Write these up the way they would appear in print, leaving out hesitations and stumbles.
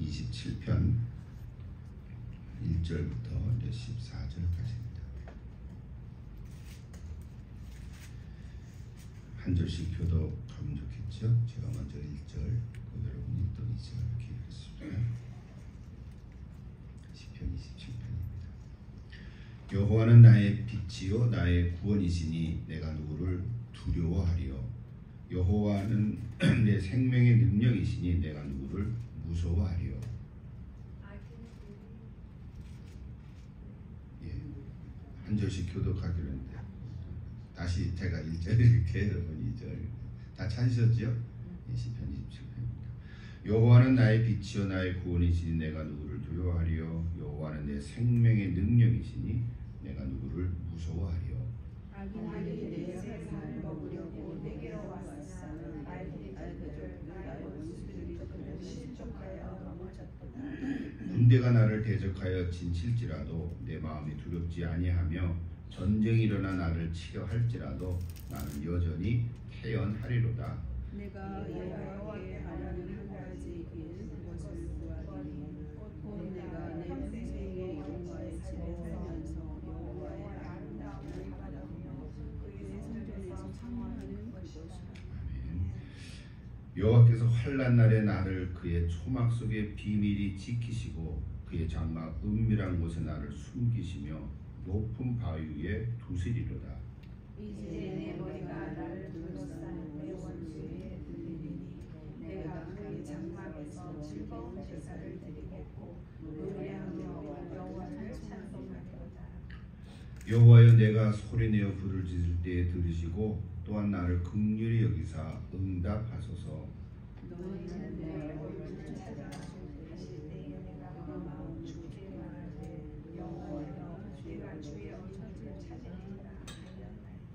27편 1절부터 14절까지입니다. 한 절씩 교독하면 좋겠죠? 제가 먼저 1절, 여러분이 또 2절 이렇게 읽겠습니다. 시편 27편입니다. 여호와는 나의 빛이요 나의 구원이시니 내가 누구를 두려워하리요. 여호와는 내 생명의 능력이시니 내가 누구를 무서워하리요. 예, 한 절씩 교독하기로 했는데 다시 제가 1절 이렇게 여러분 2절 다 찾으셨죠? 시편 27편입니다. 여호와는 나의 빛이요 나의 구원이시니 내가 누구를 두려워하리요. 여호와는 내 생명의 능력이시니 내가 누구를 무서워하리요. 악인들이 내 생명을 먹으려고 내게로 왔사는 나의 원수들이 그를 실족하여 넘어졌도다. 군대가 나를 대적하여 진칠지라도 내 마음이 두렵지 아니하며 전쟁이 일어나 나를 치려 할지라도 나는 여전히 태연하리로다. 내가 여호와께 바라는 한 가지 길 그것을 구하리니 곧 내가 내 평생에 여호와의 집에 살면서 여호와의 아름다움을 바라며 그의 성전에서 창문하는 것이라. 여호와께서 환난 날에 나를 그의 초막 속에 비밀히 지키시고 그의 장막 은밀한 곳에 나를 숨기시며 높은 바위 위에 두시리로다. 이제 내 머리가 나를 둘러싸는 내 원수에 들리리니 내가 그의 장막에서 즐거운 제사를 드리겠고 노래하며 여호와를 찬송하리로다. 여호와여 내가 소리내어 부를 지을 때에 들으시고 또한 나를 긍휼히 여기사 응답하소서. 너희는 내 얼굴을 찾아하실 때에 내가 마음 주께 말하되 여호와여 내가 주의 얼굴을 찾으리이다 하였나이다.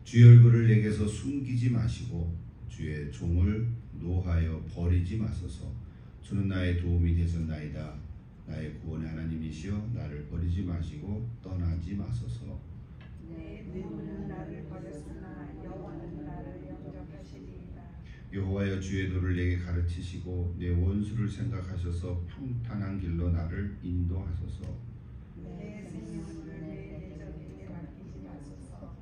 주의 얼굴을 내게서 숨기지 마시고 주의 종을 노하여 버리지 마소서. 주는 나의 도움이 되셨나이다. 나의 구원의 하나님이시여 나를 버리지 마시고 떠나지 마소서. 내 눈은 나를 버렸으나 여호와는 나를 영접하시리이다. 여호와여 주의 도를 내게 가르치시고 내 원수를 생각하셔서 평탄한 길로 나를 인도하소서. 내 생명을 내 대적에게 맡기지 마소서.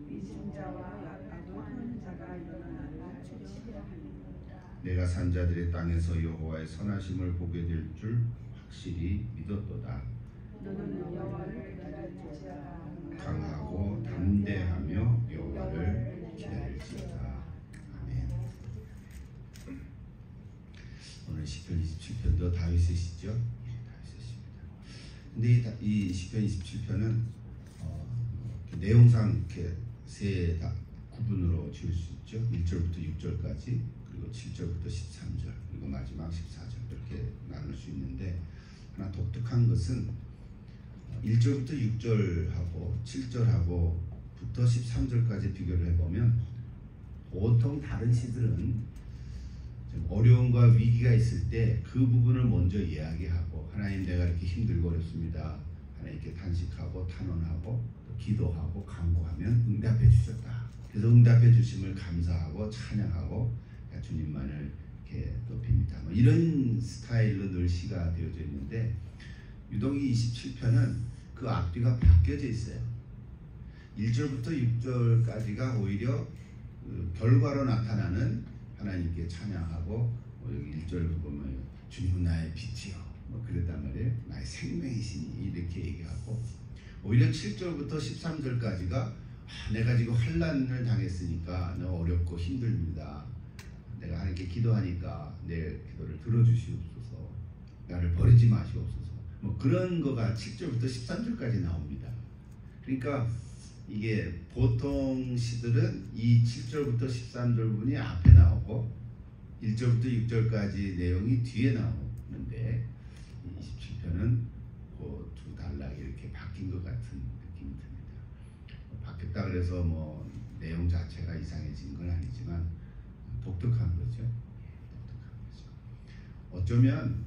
위증자와 악을 하는 자가 일어나 나를 치려 하느니라. 내가 산 자들의 땅에서 여호와의 선하심을 보게 될 줄 확실히 믿었도다. 너는 여호와를 기다릴지어다. 강하고 담대하며 여호와를 기다릴지어다. 아멘. 오늘 시편 27편도 다윗의 시죠? 다윗의 시입니다. 근데 이 시편 27편은 내용상 이렇게 세 구분으로 지을 수 있죠. 1절부터 6절까지 그리고 7절부터 13절 그리고 마지막 14절 이렇게 나눌 수 있는데 하나 독특한 것은 1절부터 6절하고 7절하고 부터 13절까지 비교를 해보면 보통 다른 시들은 좀 어려움과 위기가 있을 때 그 부분을 먼저 이야기하고 하나님 내가 이렇게 힘들고 어렵습니다. 하나님께 단식하고 탄원하고 또 기도하고 간구하면 응답해 주셨다. 그래서 응답해 주심을 감사하고 찬양하고 주님만을 이렇게 높입니다. 뭐 이런 스타일로 늘 시가 되어져 있는데 유독 이 27편은 그 앞뒤가 바뀌어져 있어요. 1절부터 6절까지가 오히려 그 결과로 나타나는 하나님께 찬양하고 여기 1절 보면 주님은 나의 빛이요 뭐 그랬단 말이에요. 나의 생명이시니 이렇게 얘기하고 오히려 7절부터 13절까지가 내가 지금 환난을 당했으니까 너무 어렵고 힘듭니다. 내가 하나님께 기도하니까 내 기도를 들어주시옵소서. 나를 버리지 마시옵소서. 뭐 그런 거가 7절부터 13절까지 나옵니다. 그러니까 이게 보통 시들은 이 7절부터 13절 부분이 앞에 나오고 1절부터 6절까지 내용이 뒤에 나오는데 27편은 그 두 단락이 이렇게 바뀐 것 같은 느낌이 듭니다. 바뀌었다 그래서 뭐 내용 자체가 이상해진 건 아니지만 독특한 거죠. 독특한 거죠. 어쩌면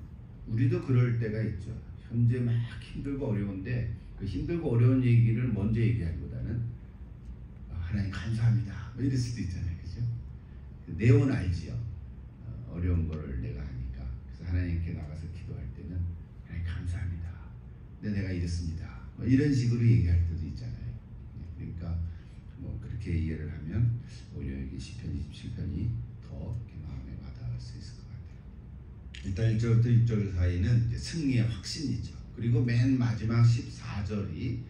우리도 그럴 때가 있죠. 현재 막 힘들고 어려운데 그 힘들고 어려운 얘기를 먼저 얘기하기보다는 하나님 감사합니다 뭐 이럴 수도 있잖아요. 그죠? 내용은 알지요. 어려운 거를 내가 하니까. 그래서 하나님께 나가서 감사합니다. 근데 내가 이랬습니다. 뭐 이런 식으로 얘기할 때도 있잖아요. 그러니까 뭐 그렇게 이해를 하면 오히려 여기 시편 27편이 더 이렇게 마음에 와닿을 수 있을 것 같아요. 일단 1절부터 6절 사이는 이제 승리의 확신이죠. 그리고 맨 마지막 14절이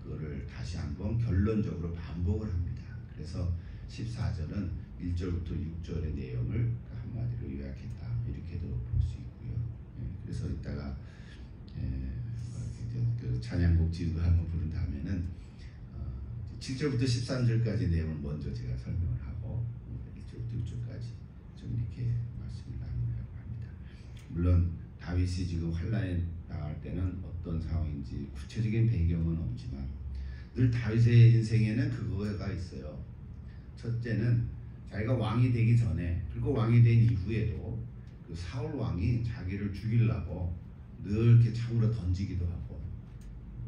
그거를 다시 한번 결론적으로 반복을 합니다. 그래서 14절은 1절부터 6절의 내용을 한마디로 요약했다, 이렇게도 볼 수 있고요. 그래서 이따가 그 찬양곡 지도 한번 부른 다음에는 7절부터 13절까지 내용을 먼저 제가 설명을 하고 1절부터 6절까지 좀 이렇게 말씀을 나누려고 합니다. 물론 다윗이 지금 환란에 나갈 때는 어떤 상황인지 구체적인 배경은 없지만 늘 다윗의 인생에는 그거가 있어요. 첫째는 자기가 왕이 되기 전에, 그리고 왕이 된 이후에도 그 사울 왕이 자기를 죽이려고 늘 이렇게 창으로 던지기도 하고,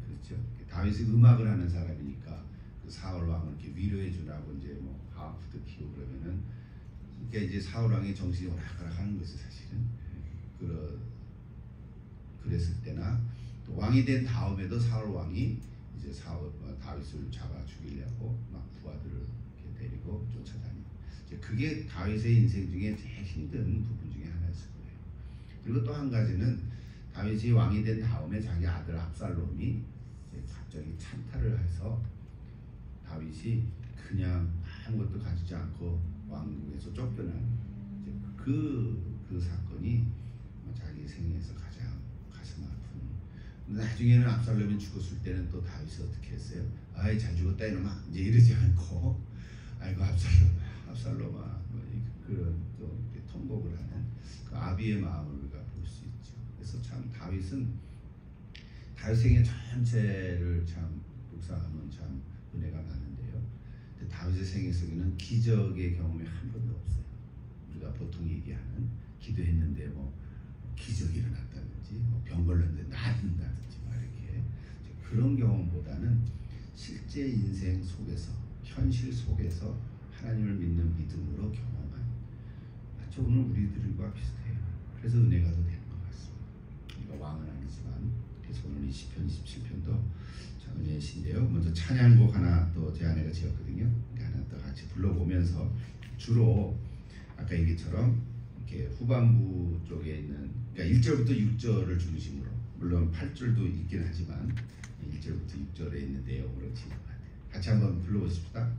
그렇죠. 다윗이 음악을 하는 사람이니까 그 사울 왕을 이렇게 위로해 주라고 이제 뭐 하프도 키우고 그러면은, 그러니까 이제 사울 왕이 정신이 오락가락 하는 것이 사실은 그랬을 때나, 또 왕이 된 다음에도 사울 왕이 이제 다윗을 잡아 죽이려고 막 부하들을 이렇게 데리고 쫓아다니고, 이제 그게 다윗의 인생 중에 제일 힘든 부분 중에 하나였을 거예요. 그리고 또 한 가지는 다윗이 왕이 된 다음에 자기 아들 압살롬이 이제 갑자기 찬탈을 해서 다윗이 그냥 아무것도 가지지 않고 왕궁에서 쫓겨난 그 사건이 자기 생애에서 가장 가슴 아픈. 나중에는 압살롬이 죽었을 때는 또 다윗이 어떻게 했어요? 아이 잘 죽었다 이놈아, 이제 이러지 않고 아이고 압살롬아 뭐 그런 또 통곡을 하는 그 아비의 마음을 우리가 볼 수 있죠. 그래서 참 다윗은 다윗 생애 전체를 참 묵상하면 참 은혜가 많은데요. 근데 다윗의 생애 속에는 기적의 경험이 한 번도 없어요. 우리가 보통 얘기하는 기도했는데 뭐 기적이 일어났다든지 뭐 병 걸렸는데 낫는다든지 막 이렇게 그런 경험보다는 실제 인생 속에서, 현실 속에서 하나님을 믿는 믿음으로 경험한, 마치 오늘 우리들과 비슷해요. 그래서 은혜가 더 되는 것 같습니다. 우리가 왕은 아니지만, 그래서 오늘 이 시편 27편도 은혜의 시인데요. 먼저 찬양곡 하나 또 제 아내가 지었거든요. 하나 또 같이 불러보면서, 주로 아까 얘기처럼 이렇게 후반부 쪽에 있는, 그러니까 1절부터 6절을 중심으로, 물론 8절도 있긴 하지만 1절부터 6절에 있는 내용으로 지은 것 같아요. 같이 한번 불러보십시다.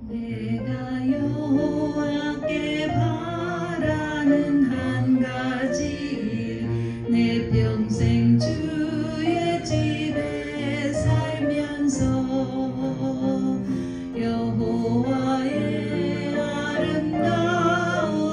내가 여호와께 바라는 한 가지, 내 평생 주의 집에 살면서 여호와의 아름다운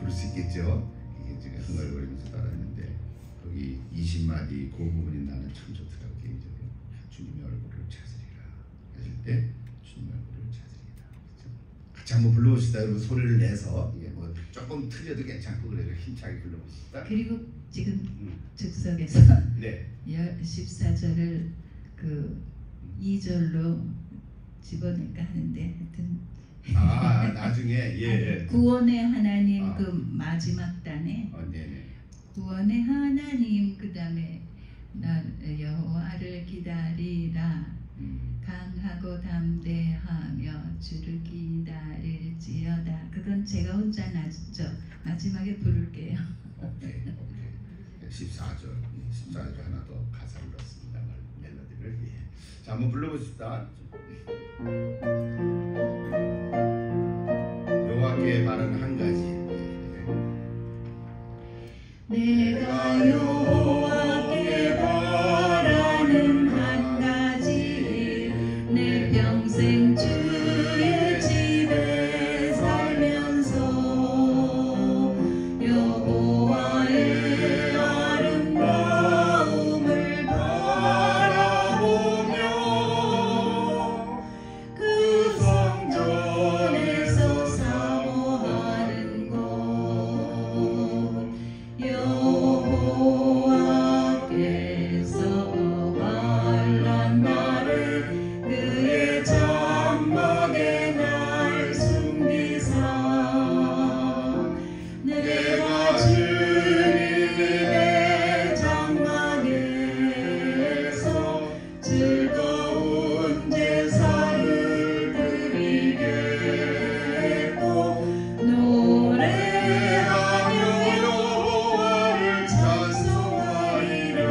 볼 수 있겠죠. 이게 제가 흥얼거리면서 따랐는데 거기 20마디 그 부분이 나는 참 좋더라고요. 개인적으로 주님의 얼굴을 찾으리라 하실 때 주님의 얼굴을 찾으리라. 그렇죠? 같이 한번 불러봅시다. 여러분 소리를 내서 이게 뭐 조금 틀려도 괜찮고 그래요. 힘차게 불러봅시다. 그리고 지금 즉석에서 네. 14절을 그 2절로 집어낼까 하는데 하여튼 나중에 예. 구원의 하나님 아. 그 마지막 단에 네네. 구원의 하나님 그 다음에 나 여호와를 기다리라 강하고 담대하며 주를 기다릴지어다. 그건 제가 혼자 나죠. 마지막에 부를게요. 오케이. 14절 하나 더 가사를 넣었습니다. 멜로디를. 예. 자, 한번 불러보십시다. 여호와께 바라는 한 가지. 내가 여호와께 바라는 한 가지 내 평생 주의 집에 살면서 여호와의 아름다움을 바라보며 그 성전에서 사모하는 것 여호와께서 환난 날을 그의 장막에 날 숨기사 내가 주님의 장막에서 즐거운 제사를 드리겠고 노래하며 여호와를 찬송하리라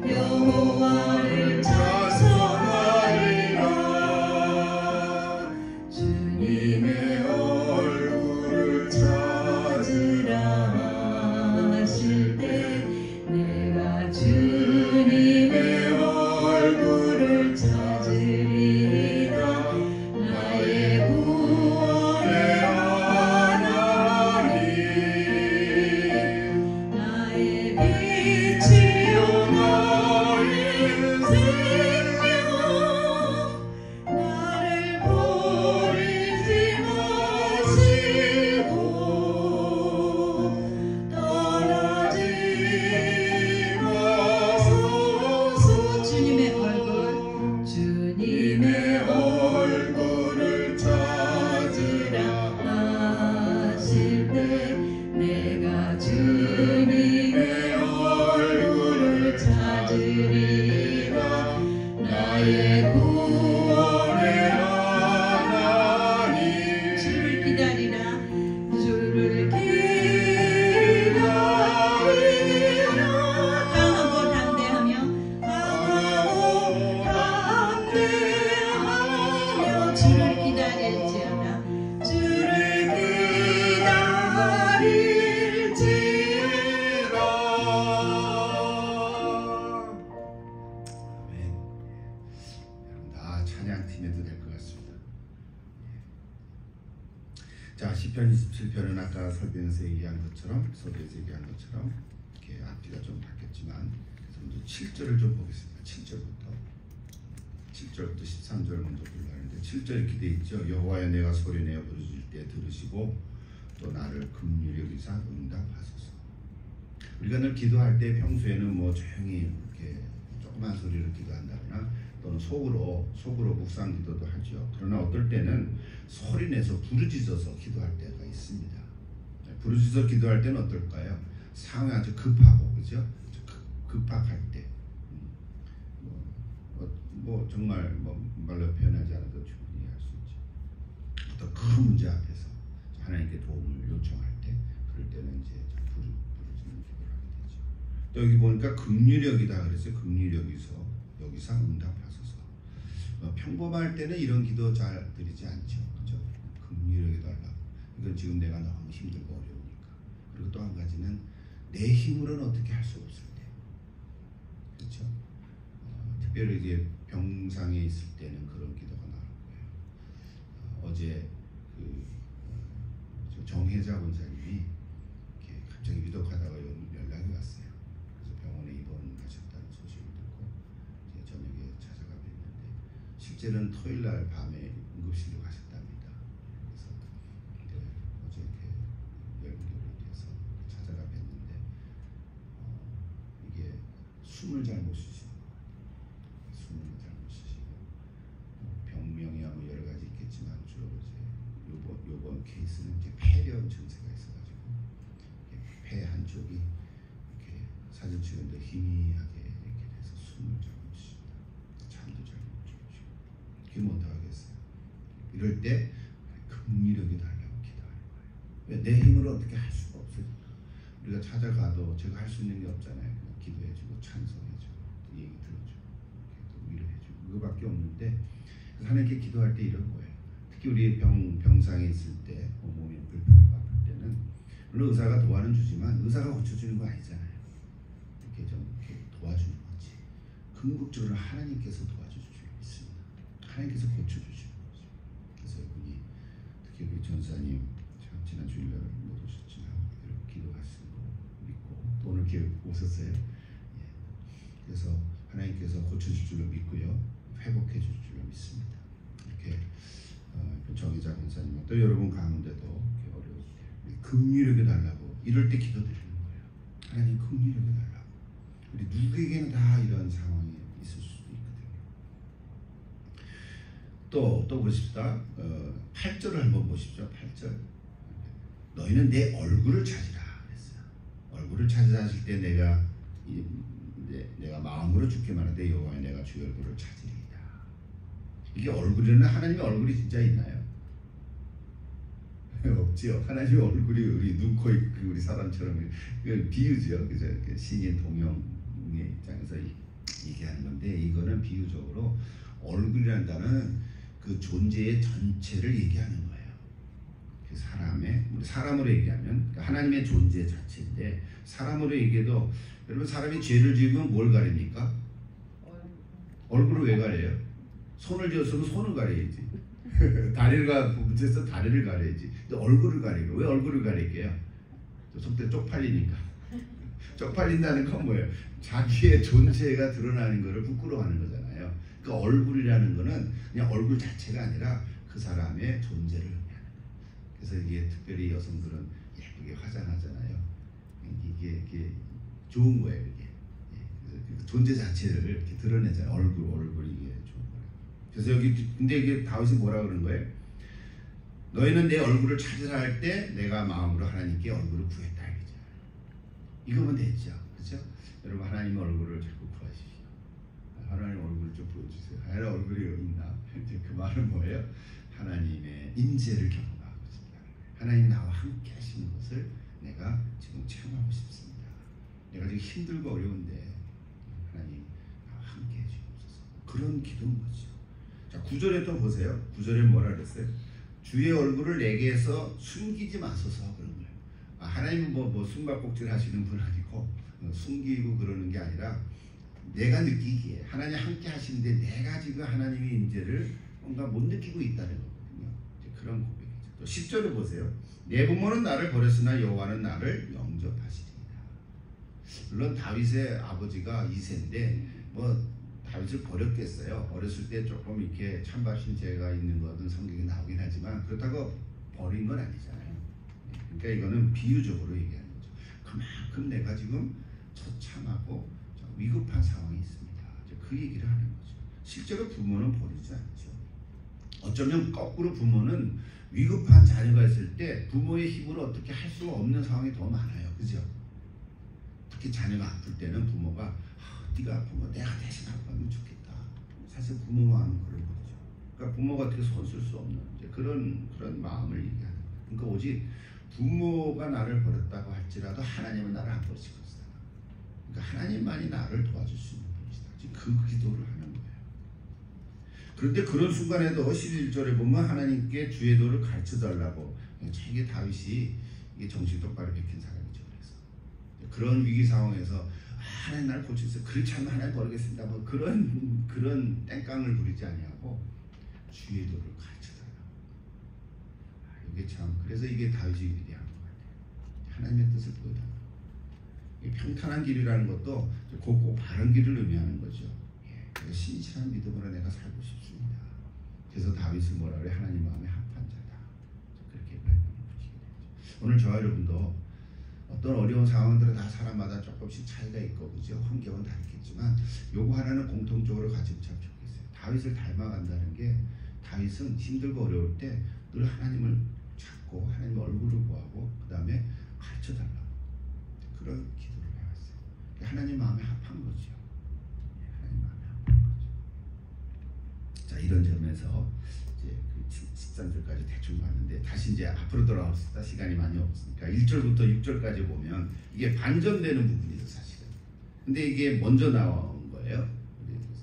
여호와를 찬송하리라 주님의 얼굴을 찾으라 하실 때 내가 주님의 얼굴을 찾으리라 나의 구원의 하나님 나의 빛이요 나의 생명 나를 버리지 마시고 떠나지 마소서 주님의 얼굴을 찾으라 하실 때 내가 주님의 얼굴을 찾으리라 나의 구원의 하나님 주를 기다리라 주를 기다리라 강하고 담대하며 주를 기다릴지어다 주를 기다릴지어다 아멘. 여러분 다 찬양팀에도 될 것 같습니다. 자, 시편 27편은 아까 설교에서 얘기한 것처럼 서두에서 얘기한 것처럼 이렇게 앞뒤가 좀 바뀌었지만 먼저 7절을 좀 보겠습니다. 7절부터 13절 먼저 불러야 하는데 7절 이렇게 돼 있죠. 여호와여 내가 소리내어 부르짖을 때 들으시고 또 나를 긍휼히 여기사 응답하소서. 우리가 늘 기도할 때 평소에는 뭐 조용히 이렇게 조그만 소리로 기도한다거나 또는 속으로 묵상 기도도 하죠. 그러나 어떨 때는 소리 내서 부르짖어서 기도할 때가 있습니다. 부르짖어 기도할 때는 어떨까요? 상황이 아주 급하고 그죠? 급박할 때 뭐 정말 뭐 말로 표현하지 않아도 충분히 할 수 있죠. 어떤 큰 문제 앞에서 하나님께 도움을 요청할 때 그럴 때는 이제 부르짖는 기도를 하게 되죠. 또 여기 보니까 긍휼력이다 그랬어요. 긍휼력이서 여기서 응답하소서. 평범할 때는 이런 기도 잘 드리지 않죠. 그죠? 긍휼력이 달라. 이건 지금 내가 너무 힘들고 어려우니까. 그리고 또 한 가지는 내 힘으로는 어떻게 할 수 없을 때. 그렇죠? 특별히 이제 병상에 있을 때는 그런 기도가 나올 거예요. 어제 그 정혜 정혜자 원사님이 이렇게 갑자기 위독하다가 연락이 왔어요. 그래서 병원에 입원하셨다는 소식을 듣고 이제 저녁에 찾아가 뵀는데 실제로는 토요일 날 밤에 응급실로 가셨답니다. 그래서 어제 이렇게 열기로 돼서 찾아가 뵀는데 이게 숨을 잘못 쉬시는 거예요. 숨을 잘못 쉬시고 병명이야 뭐 여러 가지 있겠지만 주로 이제 요번 케이스는 이제 폐렴 증세가 있어가지고 폐 한쪽이 이렇게 사진 찍은데 희미하게 이렇게 돼서 숨을 잘못 쉬다, 잠도 잘 못 주무시고 그럼 어떡하겠어요? 이럴 때 긍휼하게 달라고 기도하는 거예요. 왜? 내 힘으로 어떻게 할 수가 없어요. 우리가 찾아가도 제가 할 수 있는 게 없잖아요. 그냥 기도해주고 찬송해주고 얘기 들어주고 또 위로해주고 그거밖에 없는데 하나님께 기도할 때 이런 거예요. 특히 우리 병상에 있을 때 몸이 불편하고 아플 때는 물론 의사가 도와는 주지만 의사가 고쳐주는 거 아니잖아요. 이렇게 좀 이렇게 도와주는 거지. 궁극적으로 하나님께서 도와주실 줄 믿습니다. 하나님께서 고쳐주시는 거죠. 그래서 이분이 특히 우리 전사님 지난 주일날 못 오셨지만 이렇게 기도하시고 믿고 또 오늘 기회 오셨어요. 예. 그래서 하나님께서 고쳐줄 줄로 믿고요. 회복해 줄 줄로 믿습니다. 이렇게 정의자 권사님 또 여러분 가운데도 어려울 때 긍휼하게 달라고 이럴 때 기도드리는 거예요. 하나님 긍휼하게 달라고. 우리 누구에게는 다 이런 상황이 있을 수도 있거든요. 또 보십시다. 8절을 한번 보십시오. 8절. 너희는 내 얼굴을 찾으라 그랬어요. 얼굴을 찾으라 하실 때 내가 마음으로 주께 말하되 여호와여 내가 주의 얼굴을 찾으리이다. 이게 얼굴에는 하나님의 얼굴이 진짜 있나요? 없지요. 하나님의 얼굴이 우리 눈, 코, 우리 사람처럼 비유죠. 그죠? 신인 동영의 입장에서 얘기하는 건데 이거는 비유적으로 얼굴이라는 단어는 그 존재의 전체를 얘기하는 거예요. 그 우리 사람으로 얘기하면 하나님의 존재 자체인데 사람으로 얘기해도 여러분 사람이 죄를 지으면 뭘 가립니까? 얼굴을 왜 가려요? 손을 지었으면 손을 가려야지. 다리를 붙여서 다리를 가려야지. 근데 얼굴을 가리고 왜 얼굴을 가릴게요? 속대 쪽팔리니까. 쪽팔린다는 건 뭐예요? 자기의 존재가 드러나는 것을 부끄러워하는 거잖아요. 그 얼굴이라는 거는 그냥 얼굴 자체가 아니라 그 사람의 존재를 의미하는 거예요. 그래서 이게 특별히 여성들은 예쁘게 화장하잖아요. 이게 좋은 거예요. 이게. 그래서 존재 자체를 이렇게 드러내잖아요. 얼굴이 이게 좋은 거예요. 그래서 근데 이게 다윗이 뭐라 그러는 거예요? 너희는 내 얼굴을 찾으라 할 때 내가 마음으로 하나님께 얼굴을 구했다 이거죠. 이거면 됐죠. 그렇죠? 여러분 하나님의 얼굴을 자꾸 구하십시오. 하나님 얼굴을 좀 보여주세요. 하나님 얼굴이 있나? 이제 그 말은 뭐예요? 하나님의 인재를 경험하고 싶다. 하나님 나와 함께 하시는 것을 내가 지금 체험하고 싶습니다. 내가 지금 힘들고 어려운데 하나님 나와 함께 해주옵소서. 그런 기도인 거죠. 자, 9절에 또 보세요. 9절에 뭐라 그랬어요? 주의 얼굴을 내게서 숨기지 마소서 그런 거예요. 하나님은 뭐 숨바꼭질 하시는 분 아니고 숨기고 그러는 게 아니라 내가 느끼기에 하나님 함께 하시는데 내가 지금 하나님의 인재를 뭔가 못 느끼고 있다는 거거든요. 이제 그런 고백이죠. 또 10절을 보세요. 내 부모는 나를 버렸으나 여호와는 나를 영접하시리이다. 물론 다윗의 아버지가 이새인데 뭐 다윗을 버렸겠어요. 어렸을 때 조금 이렇게 찬바신 죄가 있는 것은 성경에 나오긴 하지만 그렇다고 버린 건 아니잖아요. 그러니까 이거는 비유적으로 얘기하는 거죠. 그만큼 내가 지금 처참하고 위급한 상황이 있습니다. 그 얘기를 하는 거죠. 실제로 부모는 버리지 않죠. 어쩌면 거꾸로 부모는 위급한 자녀가 있을 때 부모의 힘으로 어떻게 할 수 없는 상황이 더 많아요. 그죠? 특히 자녀가 아플 때는 부모가 네가 아픈 거 내가 대신 아프면 좋겠다. 사실 부모 마음은 그런 거죠. 그러니까 부모가 어떻게 손 쓸 수 없는 이제 그런 마음을 얘기하는 거예요. 그러니까 오직 부모가 나를 버렸다고 할지라도 하나님은 나를 안 버리실 것이다. 그러니까 하나님만이 나를 도와줄 수 있는 분이시다. 지금 그 기도를 하는 거예요. 그런데 그런 순간에도 11절에 보면 하나님께 주의 도를 가르쳐달라고 이게 다윗이 이게 정신 똑바로 베낀 사람이죠. 그래서 그런 위기 상황에서 하나님 나를 고쳐주세요. 그렇지 않으면 하나님 버리겠습니다. 뭐 그런 땡깡을 부리지 아니하고 주의 도를 가르쳐달라고. 이게 참 그래서 이게 다윗이 위대한 하나님의 뜻을 보여달라. 이 평탄한 길이라는 것도 곱고 바른 길을 의미하는 거죠. 그래서 신실한 믿음으로 내가 살고 싶습니다. 그래서 다윗은 뭐라 그래? 하나님 마음에 합한 자다. 그렇게 붙이게 되죠. 오늘 저와 여러분도 어떤 어려운 상황들은 다 사람마다 조금씩 차이가 있고 그죠? 환경은 다르겠지만 요거 하나는 공통적으로 가지면 참 좋겠어요. 다윗을 닮아간다는 게 다윗은 힘들고 어려울 때 늘 하나님을 찾고 하나님 얼굴을 구하고 그 다음에 가르쳐달라고 그런 기도를 해왔어요. 하나님 마음에 합한 거죠. 하나님 마음에 합한 거죠. 자, 이런 점에서 이제 그 13절까지 대충 봤는데 다시 이제 앞으로 돌아옵시다. 시간이 많이 없으니까 1절부터 6절까지 보면 이게 반전되는 부분이죠, 사실은. 근데 이게 먼저 나온 거예요.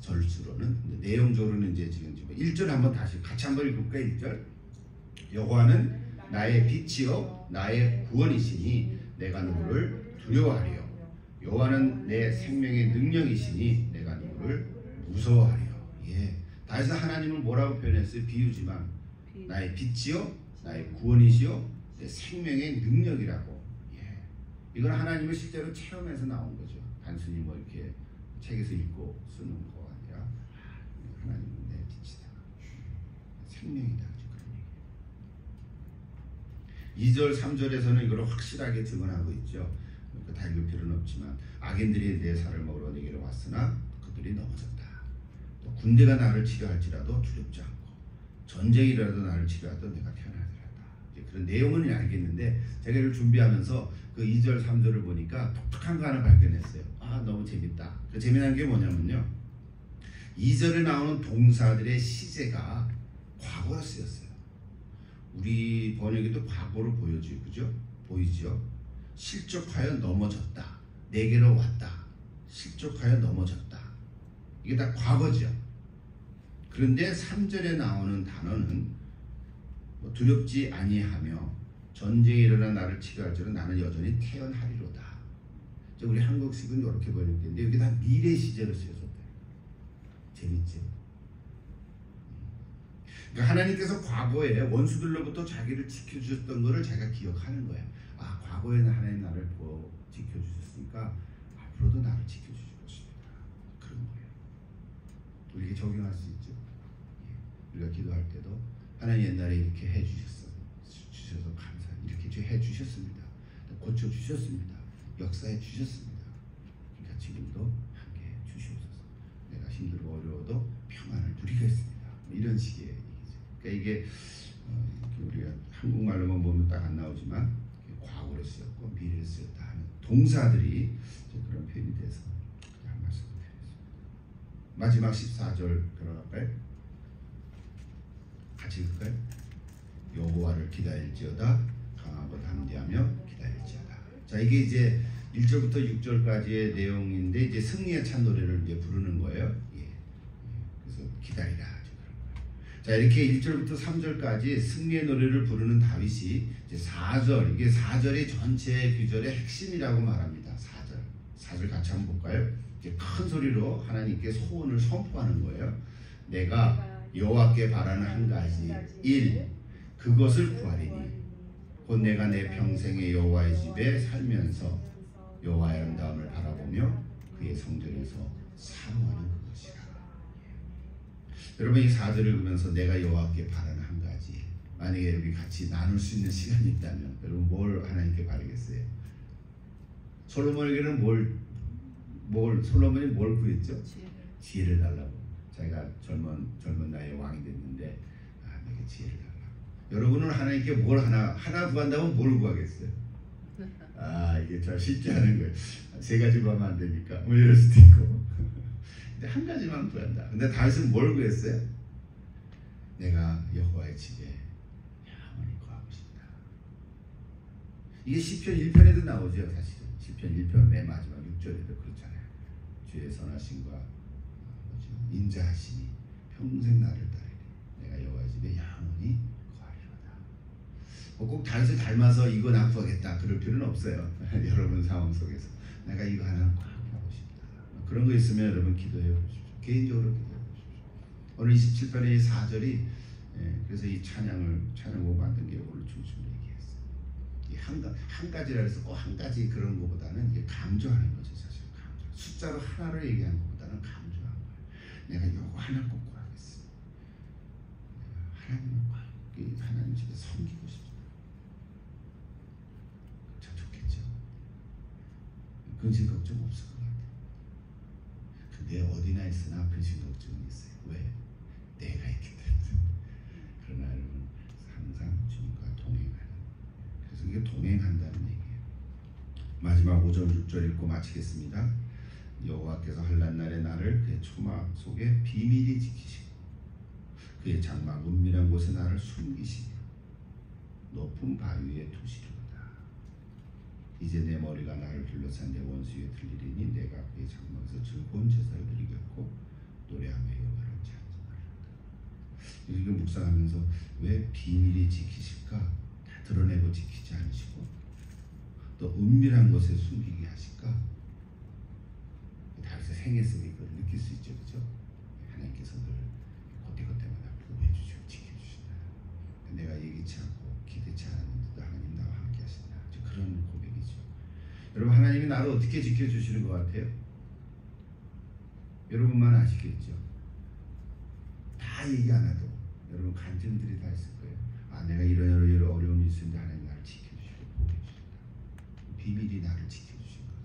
절수로는. 근데 내용적으로는 이제 지금 1절 한번 다시 같이 한번 읽을까요? 1절. 여호와는 나의 빛이요 나의 구원이시니 내가 누구를 두려워하리요. 여호와는 내 생명의 능력이시니 내가 누구를 무서워하리요. 예. 다윗은 하나님을 뭐라고 표현했어요? 비유지만 나의 빛이요 나의 구원이시요 내 생명의 능력이라고. 예. 이건 하나님을 실제로 체험해서 나온 거죠. 단순히 뭐 이렇게 책에서 읽고 쓰는 거 아니라 하나님은 내 빛이다. 생명이다. 2절, 3절에서는 이걸 확실하게 증언하고 있죠. 다 읽을 필요는 없지만 악인들이 내 살을 먹으러 내게로 왔으나 그들이 넘어졌다. 또 군대가 나를 치료할지라도 두렵지 않고 전쟁이라도 나를 치료하도 내가 태어나더라다. 그런 내용은 알겠는데 제가 이를 준비하면서 그 2절, 3절을 보니까 독특한 거 하나 발견했어요. 아, 너무 재밌다. 그 재미난 게 뭐냐면요. 2절에 나오는 동사들의 시제가 과거로 쓰였어요. 우리 번역에도 과거로 보여줘요. 그죠? 보이죠? 실족하여 넘어졌다. 내게로 왔다. 실족하여 넘어졌다. 이게 다 과거죠. 그런데 3절에 나오는 단어는 뭐 두렵지 아니하며 전쟁이 일어나 나를 치료할지는 나는 여전히 태어나리로다. 우리 한국식은 이렇게 번역되는데 여기 다 미래 시제로 쓰여졌대요. 재밌죠? 그러니까 하나님께서 과거에 원수들로부터 자기를 지켜주셨던 것을 자기가 기억하는 거예요. 아, 과거에는 하나님 나를 지켜주셨으니까 앞으로도 나를 지켜주실 것입니다. 그런 거예요. 우리에게 적용할 수 있죠. 우리가 기도할 때도 하나님 옛날에 이렇게 해주셔서 감사합니다. 이렇게 해주셨습니다. 고쳐주셨습니다. 역사해 주셨습니다. 그러니까 지금도 함께 주시옵소서. 내가 힘들고 어려워도 평안을 누리겠습니다. 이런 식의 얘기죠. 그러니까 이게 우리가 한국말로만 보면 딱 안 나오지만 과거로 쓰였고 미래로 쓰였다 하는 동사들이 그런 표현이 돼서 한 말씀 드리겠습니다. 마지막 14절 들어갈까요? 같이 읽을까요? 여호와를 기다릴지어다 강하고 담대하며 기다릴지어다. 자, 이게 이제 1절부터 6절까지의 내용인데 이제 승리의 찬 노래를 이제 부르는 거예요. 예. 그래서 기다리라. 자, 이렇게 1절부터 3절까지 승리의 노래를 부르는 다윗이 이제 4절, 이게 4절이 전체 규절의 핵심이라고 말합니다. 4절 같이 한번 볼까요? 이제 큰 소리로 하나님께 소원을 선포하는 거예요. 내가 여호와께 바라는 한 가지 1. 그것을 구하리니 곧 내가 내 평생의 여호와의 집에 살면서 여호와의 아름다움을 바라보며 그의 성전에서 사모하는 그것이라. 여러분, 이 4절을 읽으면서 내가 여호와께 바라는 한 가지, 만약에 여기 같이 나눌 수 있는 시간이 있다면 여러분 뭘 하나님께 바라겠어요? 솔로몬에게는 솔로몬이 뭘 구했죠? 지혜를 달라고. 자기가 젊은 나이에 왕이 됐는데 내게 지혜를 달라고. 여러분은 하나님께 뭘 하나 구한다면 뭘 구하겠어요? 이게 참 쉽지 않은 거예요. 3가지 구하면 안 되니까 뭐 이럴 수도 있고. 근데 한 가지만 구한다. 근데 다윗은 뭘 구했어요? 내가 여호와의 집에 영원히 거하고 싶다. 이게 시편 1편에도 나오죠. 사실은 시편 1편 맨 마지막 6절에도 그렇잖아요. 주의 선하심과 인자하시니 평생 나를 따르리. 내가 여호와의 집에 영원히 거하리로다. 꼭 다윗을 닮아서 이거 나 구하겠다 그럴 필요는 없어요. 여러분 상황 속에서 내가 이거 하나 꼭 하고 싶다. 그런 거 있으면 여러분 기도해 보십시오. 개인적으로 기도해 보십시오. 오늘 27편의 4절이 그래서 이 찬양곡 만든 게 오늘 중심으로 얘기했어요. 한 가지라 해서 꼭 한 가지 그런 것보다는 이게 강조하는 거죠. 사실 강조. 숫자로 하나를 얘기하는 것보다는 강조하는 거예요. 내가 요거 하나 꼭 구하겠어. 하나님을 꼭 하나님 집에 섬기고 싶다. 참 좋겠죠. 근심 걱정 없을 것 같아요. 근데 어디나 있으나 근심 걱정이 있어요. 왜? 내가 있기 때문에. 그러나 여러분 항상 주님과 동행하는. 그래서 이게 동행한다는 얘기예요. 마지막 5절 6절 읽고 마치겠습니다. 여호와께서 환난날에 나를 그의 초막 속에 비밀히 지키시고 그의 장막 은밀한 곳에 나를 숨기시며 높은 바위에 두시리로다. 이제 내 머리가 나를 둘러싼 내 원수에 들리리니 내가 그의 장막에서 즐거운 제사를 드리겠고 노래하며 여호와를 찬송하리로다. 이거 묵상하면서 왜 비밀히 지키실까? 다 드러내고 지키지 않으시고 또 은밀한 곳에 숨기게 하실까? 다윗의 생애 속에 그걸 느낄 수 있죠, 그죠? 하나님께서 늘 그때마다 보호해 주시고 지켜주신다. 내가 예기치 않고 기대치 않았는데도 하나님 나와 함께 하신다. 그런 고백이죠. 여러분 하나님이 나를 어떻게 지켜주시는 것 같아요? 여러분만 아시겠죠? 다 얘기 안 해도 여러분 간증들이 다 있을 거예요. 아 내가 이런 어려움이 있었는데 하나님 나를 지켜주시고 보호해 주신다. 비밀이 나를 지켜주신 거죠.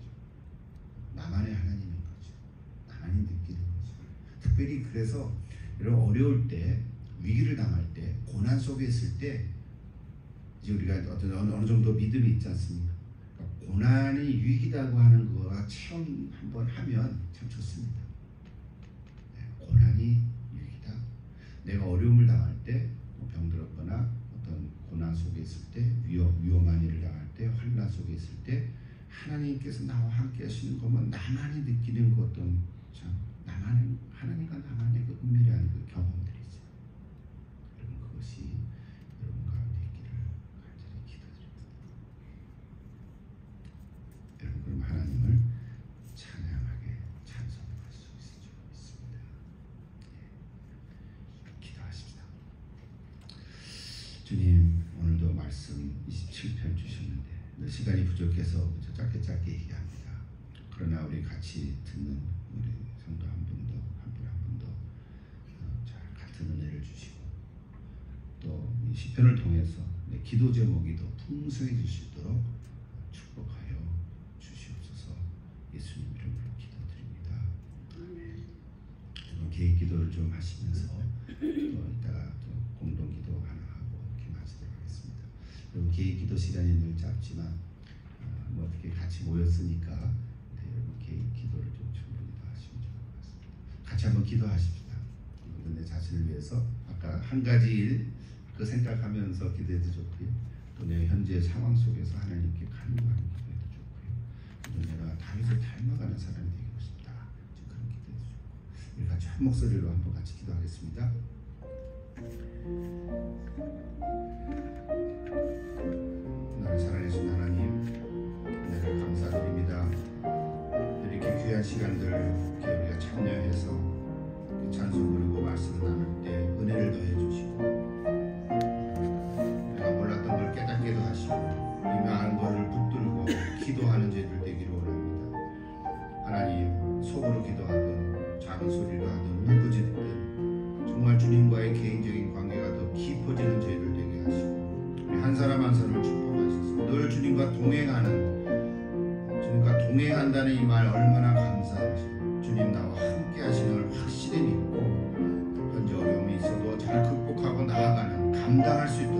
나만의 하나님인 거죠. 나만이 느끼는 거죠. 특별히 그래서 이런 어려울 때, 위기를 당할 때, 고난 속에 있을 때 이제 우리가 어느 정도 믿음이 있지 않습니까? 그러니까 고난이 위기다고 하는 거가 체험 한번 하면 참 좋습니다. 네, 고난이 위기다. 내가 어려움을 당할 때, 병들었거나 어떤 고난 속에 있을 때, 위험한 일을 당할 때, 환난 속에 있을 때 하나님께서 나와 함께 하시는 것만 나만이 느끼는 그 어떤 참 나만의 하나님과 나만의 그 은밀한 그 경험들이죠. 여러분 그것이 여러분 가운데 있기를 간절히 기도드립니다. 여러분 그럼 하나님을 찬양하게 찬송할 수 있을 줄 믿습니다. 기도하십시다. 주님 오늘도 말씀 27편 주셨는데 시간이 부족해서 짧게 얘기합니다. 그러나 우리 같이 듣는 우리 성도 한 분도 한 분도 같은 은혜를 주시고 또 이 시편을 통해서 내 기도 제목이 더 풍성해질 수 있도록 축복하여 주시옵소서. 예수님 이름으로 기도드립니다. 아멘. 개인 기도를 좀 하시면서 또 이따가 또 공동 기도 하나 하고 이렇게 마치도록 하겠습니다. 여러분 개인 기도 시간이 늘 짧지만 뭐 어떻게 같이 모였으니까 여러분 개인 기도를 좀 충분히 더 하시면 좋을 것 같습니다. 같이 한번 기도하십시다. 내 자신을 위해서 아까 한 가지 일 그 생각하면서 기도해도 좋고요. 또 내 현재 상황 속에서 하나님께 간구하는 기도해도 좋고요. 또 내가 다윗을 닮아가는 사람이 되고 싶다. 그런 기도해도 좋고 우리 같이 한 목소리로 한번 같이 기도하겠습니다. 나를 사랑해주신 하나님 은혜를 감사드립니다. 이렇게 귀한 시간들 우리가 참여해서 찬송 부르고 말씀을 나눌 때 은혜를 더해 주시고 내가 몰랐던 걸 깨닫게도 하시고 이미 아는 것을 붙들고 기도하는 저희들 되기를 원합니다. 하나님 속으로 기도하든 작은 소리로 하든 울부짖든 정말 주님과의 개인적인 관계가 더 깊어지는 저희들 되게 하시고 우리 한 사람 한 사람을 축복하셔서 늘 주님과 동행한다는 이 말 얼마나 감사한지 주님 나와 함께 하시는 걸 확실히 믿고 현재 어려움이 있어도 잘 극복하고 나아가는 감당할 수 있도록